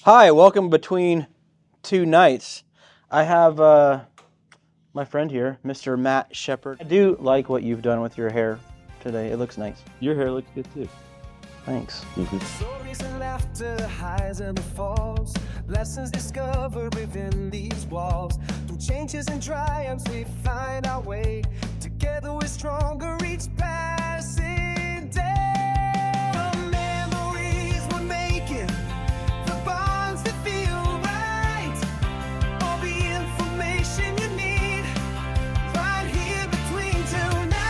Hi, welcome between two nights. I have my friend here, Mr. Matt Shepard. I do like what you've done with your hair today. It looks nice. Your hair looks good too. Thanks. Stories and laughter, the highs and the falls, lessons discovered within these walls. Through changes and triumphs, we find our way. Together we're stronger each passing day. The memories we're making, the bonds that feel right, all the information you need, right here between two nights.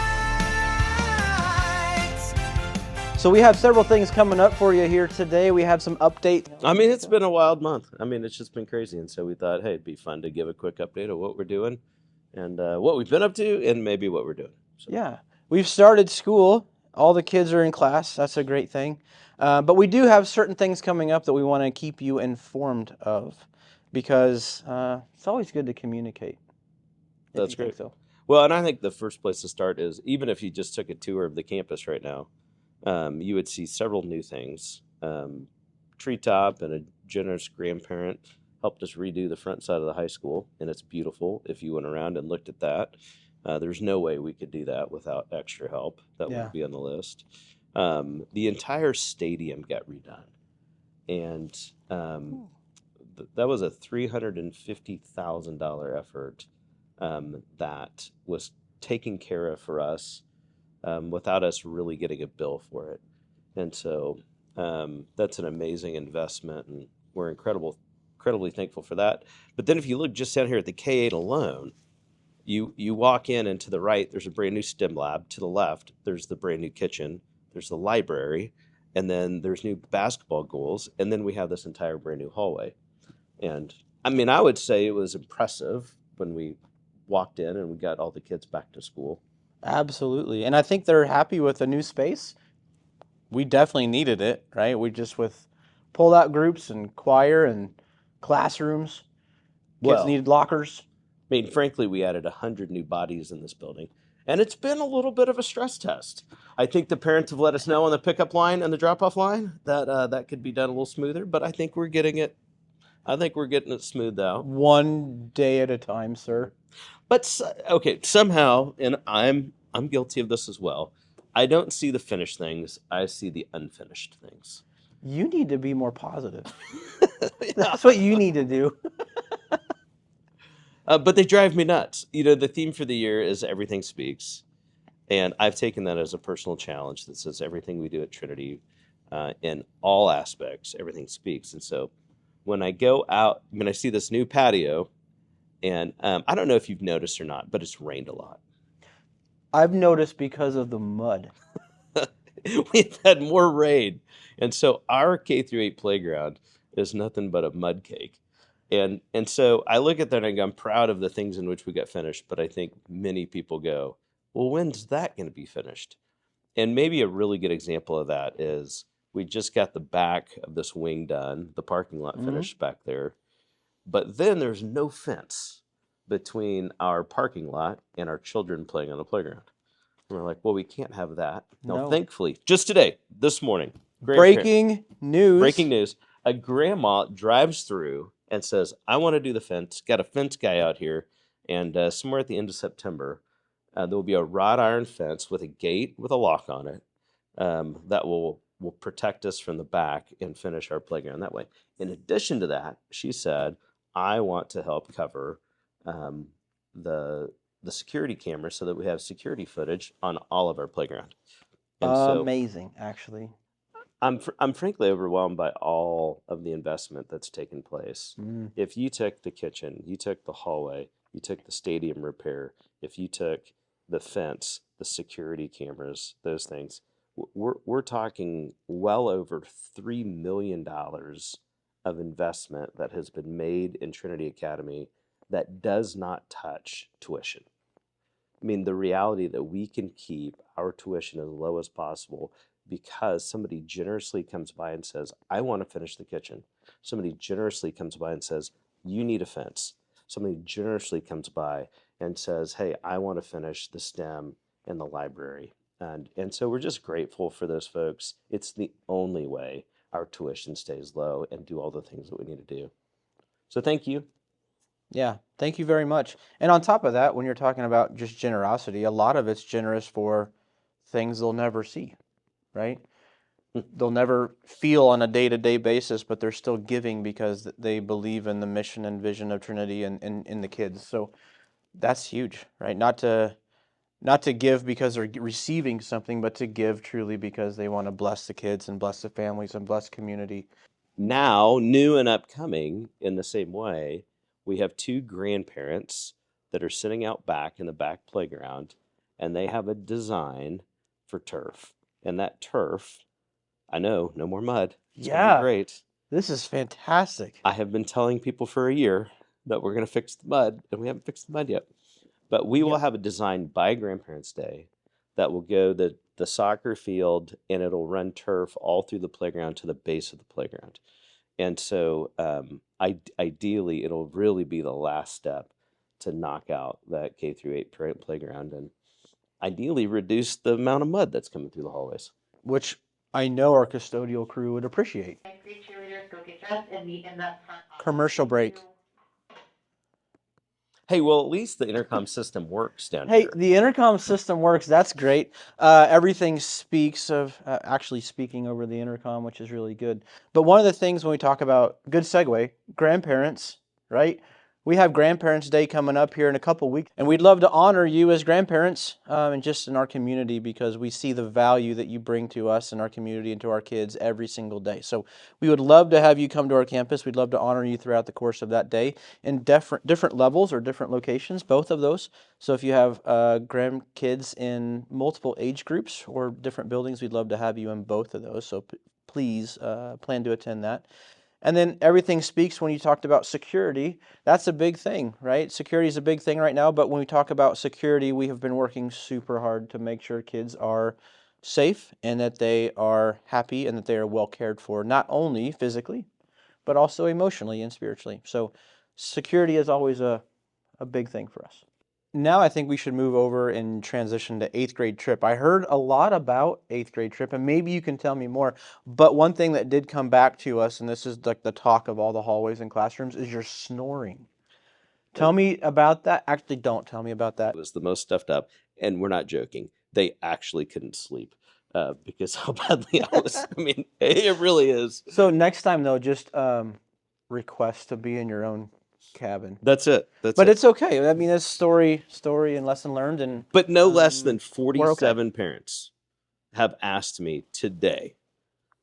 So we have several things coming up for you here today. We have some updates. I mean, it's been a wild month. I mean, it's just been crazy. And so we thought, hey, it'd be fun to give a quick update of what we're doing and what we've been up to and maybe what we're doing. So. Yeah, we've started school. All the kids are in class. That's a great thing. But we do have certain things coming up that we want to keep you informed of because it's always good to communicate. That's great. So. Well, and I think the first place to start is even if you just took a tour of the campus right now, you would see several new things. Treetop and a generous grandparent helped us redo the front side of the high school, and it's beautiful. If you went around and looked at that, there's no way we could do that without extra help. That would be on the list. The entire stadium got redone, and that was a $350,000 effort that was taken care of for us without us really getting a bill for it. And so that's an amazing investment, and we're incredibly thankful for that. But then if you look just down here at the K-8 alone, you walk in and to the right, there's a brand new STEM lab. To the left, there's the brand new kitchen. There's the library, and then there's new basketball goals. And then we have this entire brand new hallway. And I mean, I would say it was impressive when we walked in and we got all the kids back to school. Absolutely. And I think they're happy with the new space. We definitely needed it, right? We just with pulled out groups and choir and classrooms. Kids needed lockers. I mean, frankly, we added 100 new bodies in this building, and it's been a little bit of a stress test. I think the parents have let us know on the pickup line and the drop-off line that that could be done a little smoother, but I think we're getting it. I think we're getting it smoothed out. One day at a time, sir. But okay, somehow, and I'm guilty of this as well. I don't see the finished things. I see the unfinished things. You need to be more positive. That's what you need to do. But they drive me nuts. You know, the theme for the year is Everything Speaks. And I've taken that as a personal challenge that says everything we do at Trinity, in all aspects, everything speaks. And so when I go out, when I see this new patio, and I don't know if you've noticed or not, but it's rained a lot. I've noticed because of the mud. We've had more rain. And so our K-8 playground is nothing but a mud cake. And so I look at that and I'm proud of the things in which we got finished, but I think many people go, well, when's that going to be finished? And maybe a really good example of that is we just got the back of this wing done, the parking lot finished back there, but then there's no fence between our parking lot and our children playing on the playground. And we're like, well, we can't have that. No, thankfully, just today, this morning, breaking news, a grandma drives through and says, I want to do the fence. Got a fence guy out here. And somewhere at the end of September, there will be a wrought iron fence with a gate with a lock on it that will protect us from the back and finish our playground that way. In addition to that, she said, I want to help cover the security camera so that we have security footage on all of our playground. And amazing, actually. I'm frankly overwhelmed by all of the investment that's taken place. If you took the kitchen, you took the hallway, you took the stadium repair, if you took the fence, the security cameras, those things, we're talking well over $3 million of investment that has been made in Trinity Academy that does not touch tuition. I mean, the reality that we can keep our tuition as low as possible because somebody generously comes by and says, I want to finish the kitchen. Somebody generously comes by and says, you need a fence. Somebody generously comes by and says, hey, I want to finish the STEM in the library. And so we're just grateful for those folks. It's the only way our tuition stays low and do all the things that we need to do. So thank you. Yeah, thank you very much. And on top of that, when you're talking about just generosity, a lot of it's generous for things they'll never see, right? They'll never feel on a day-to-day basis, but they're still giving because they believe in the mission and vision of Trinity and in the kids. So that's huge, right? Not to give because they're receiving something, but to give truly because they want to bless the kids and bless the families and bless community. Now, new and upcoming in the same way, we have 2 grandparents that are sitting out back in the back playground, and they have a design for turf. And that turf, I know, no more mud. It's going to be great. This is fantastic. I have been telling people for a year that we're going to fix the mud, and we haven't fixed the mud yet. But we will have a design by Grandparents' Day that will go the soccer field, and it'll run turf all through the playground to the base of the playground. And so ideally, it'll really be the last step to knock out that K through 8 playground and ideally reduce the amount of mud that's coming through the hallways. Which I know our custodial crew would appreciate. Cheerleaders, go get dressed and meet in that front office. Commercial break. Hey, well, at least the intercom system works down Hey, here. the intercom system works. That's great. Everything speaks of actually speaking over the intercom, which is really good. But one of the things when we talk about, good segue, grandparents, right? We have Grandparents' Day coming up here in a couple weeks, and we'd love to honor you as grandparents and just in our community because we see the value that you bring to us and our community and to our kids every single day. So we would love to have you come to our campus. We'd love to honor you throughout the course of that day in different levels or different locations, both of those. So if you have grandkids in multiple age groups or different buildings, we'd love to have you in both of those. So please plan to attend that. And then everything speaks when you talked about security. That's a big thing, right? Security is a big thing right now, but when we talk about security, we have been working super hard to make sure kids are safe and that they are happy and that they are well cared for, not only physically, but also emotionally and spiritually. So security is always a big thing for us. Now I think we should move over and transition to 8th grade trip. I heard a lot about 8th grade trip, and maybe you can tell me more. But one thing that did come back to us, and this is like the talk of all the hallways and classrooms, is your snoring. Tell me about that. Actually, don't tell me about that. It was the most stuffed up, and we're not joking. They actually couldn't sleep because how badly I was. I mean, it really is. So next time, though, just request to be in your own cabin. That's it. But it's okay. I mean, it's story and lesson learned. And But no less than 47 parents have asked me today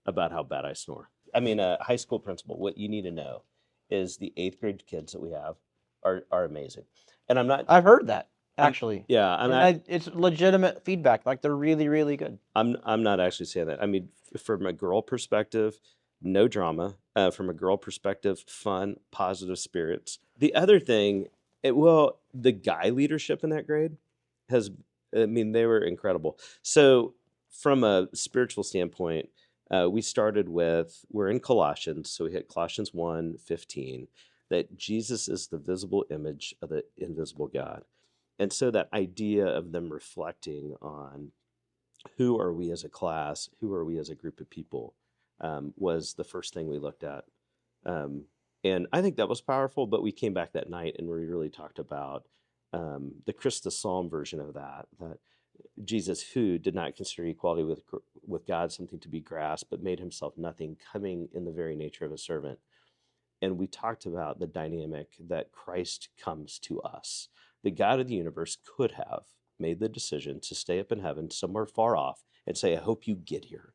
about how bad I snore. I mean, a high school principal, what you need to know is the 8th grade kids that we have are amazing. And I'm not... I've heard that, actually. Yeah. It's legitimate feedback. Like, they're really, really good. I'm not actually saying that. I mean, from a girl perspective, no drama. From a girl perspective, fun, positive spirits. The other thing, the guy leadership in that grade they were incredible. So from a spiritual standpoint, we started with, we're in Colossians, so we hit Colossians 1:15, that Jesus is the visible image of the invisible God. And so that idea of them reflecting on who are we as a class, who are we as a group of people, was the first thing we looked at. And I think that was powerful, but we came back that night and we really talked about the Christus Psalm version of that Jesus, who did not consider equality with God something to be grasped, but made himself nothing, coming in the very nature of a servant. And we talked about the dynamic that Christ comes to us. The God of the universe could have made the decision to stay up in heaven somewhere far off and say, I hope you get here.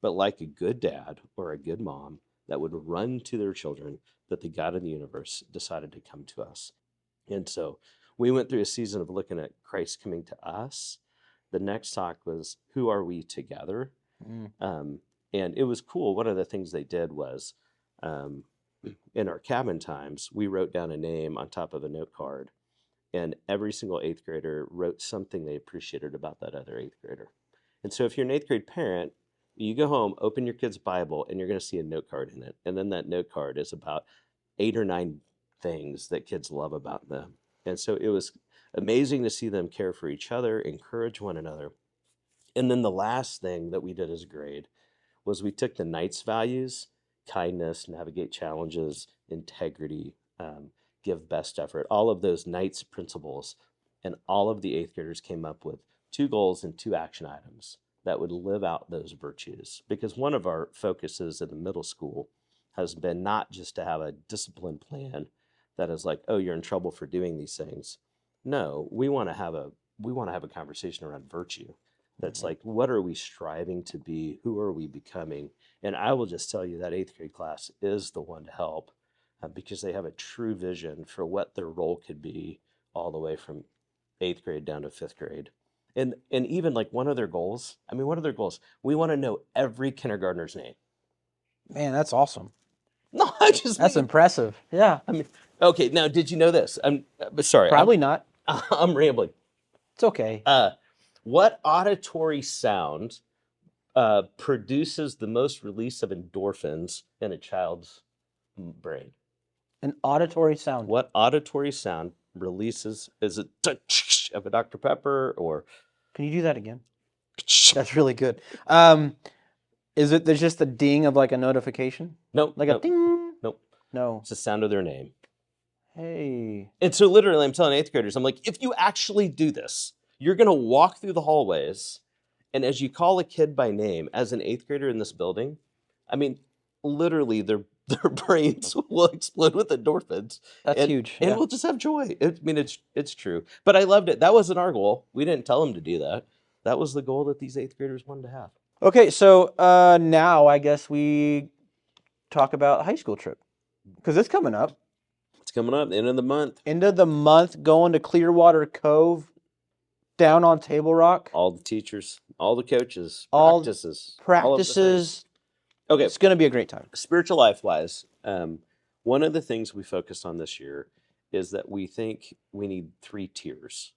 But like a good dad or a good mom that would run to their children, that the God of the universe decided to come to us. And so we went through a season of looking at Christ coming to us. The next talk was, who are we together? And it was cool. One of the things they did was, in our cabin times, we wrote down a name on top of a note card, and every single 8th grader wrote something they appreciated about that other 8th grader. And so if you're an 8th grade parent, you go home, open your kid's Bible, and you're going to see a note card in it. And then that note card is about 8 or 9 things that kids love about them. And so it was amazing to see them care for each other, encourage one another. And then the last thing that we did as a grade was we took the Knights values, kindness, navigate challenges, integrity, give best effort, all of those Knights principles, and all of the 8th graders came up with 2 goals and 2 action items that would live out those virtues. Because one of our focuses in the middle school has been not just to have a discipline plan that is like, oh, you're in trouble for doing these things. No, we want to have a conversation around virtue. That's like, what are we striving to be? Who are we becoming? And I will just tell you that 8th grade class is the one to help because they have a true vision for what their role could be all the way from 8th grade down to 5th grade. And even like one of their goals, we want to know every kindergartner's name. Man, that's awesome. No, that's impressive. Yeah. I mean, okay. Now, did you know this? I'm sorry. Probably not. I'm rambling. It's okay. What auditory sound produces the most release of endorphins in a child's brain? An auditory sound. What auditory sound releases? Is it of a Dr. Pepper or? Can you do that again? That's really good. Is it there's just a ding of like a notification? Nope. Like a ding? Nope. No. It's the sound of their name. Hey. And so literally I'm telling 8th graders, I'm like, if you actually do this, you're going to walk through the hallways, and as you call a kid by name, as an 8th grader in this building, I mean, literally their brains will explode with endorphins. That's huge. And we'll just have joy. It's true. But I loved it. That wasn't our goal. We didn't tell them to do that. That was the goal that these 8th graders wanted to have. Okay, so now I guess we talk about high school trip. Because it's coming up. It's coming up, end of the month. End of the month, going to Clearwater Cove, down on Table Rock. All the teachers, all the coaches, practices. Okay. It's going to be a great time. Spiritual life-wise, one of the things we focused on this year is that we think we need 3 tiers.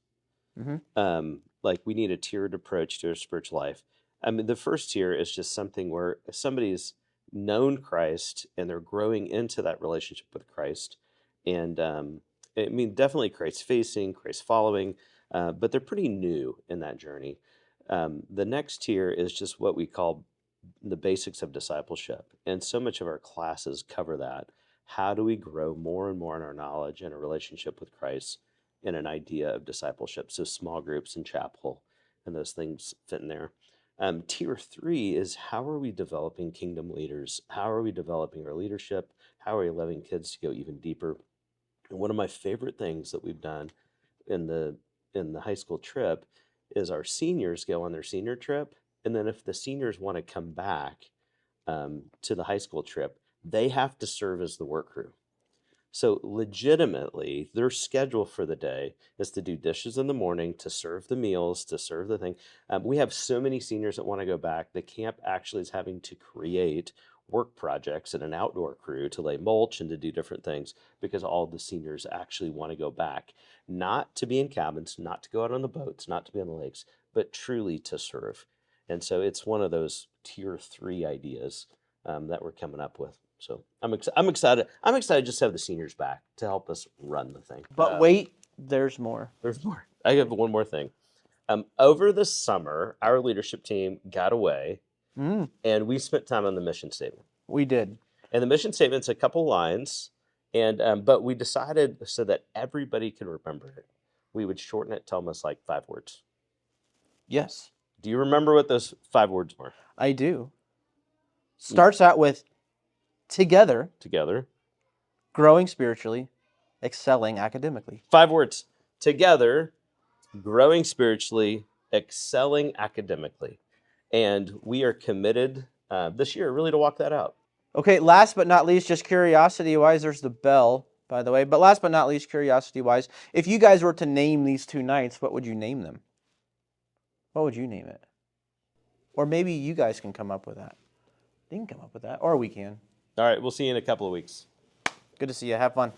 Mm-hmm. Like we need a tiered approach to our spiritual life. I mean, the first tier is just something where somebody's known Christ and they're growing into that relationship with Christ. And I mean, definitely Christ facing, Christ following, but they're pretty new in that journey. The next tier is just what we call the basics of discipleship. And so much of our classes cover that. How do we grow more and more in our knowledge and a relationship with Christ and an idea of discipleship? So small groups and chapel and those things fit in there. Tier 3 is how are we developing kingdom leaders? How are we developing our leadership? How are we allowing kids to go even deeper? And one of my favorite things that we've done in the high school trip is our seniors go on their senior trip. And then if the seniors want to come back to the high school trip, they have to serve as the work crew. So legitimately, their schedule for the day is to do dishes in the morning, to serve the meals, to serve the thing. We have so many seniors that want to go back. The camp actually is having to create work projects and an outdoor crew to lay mulch and to do different things because all the seniors actually want to go back, not to be in cabins, not to go out on the boats, not to be on the lakes, but truly to serve. And so it's one of those tier 3 ideas that we're coming up with. So I'm excited. I'm excited just to have the seniors back to help us run the thing. But wait, there's more. There's more. I have one more thing. Over the summer, our leadership team got away, and we spent time on the mission statement. We did. And the mission statement's a couple lines, and but we decided so that everybody could remember it, we would shorten it to almost like 5 words. Yes. Do you remember what those 5 words were? I do. Starts out with together, growing spiritually, excelling academically. 5 words. Together, growing spiritually, excelling academically. And we are committed this year really to walk that out. Okay, last but not least, just curiosity-wise, there's the bell, by the way. But last but not least, curiosity-wise, if you guys were to name these 2 nights, what would you name them? What would you name it? Or maybe you guys can come up with that. You can come up with that, or we can. All right, we'll see you in a couple of weeks. Good to see you. Have fun.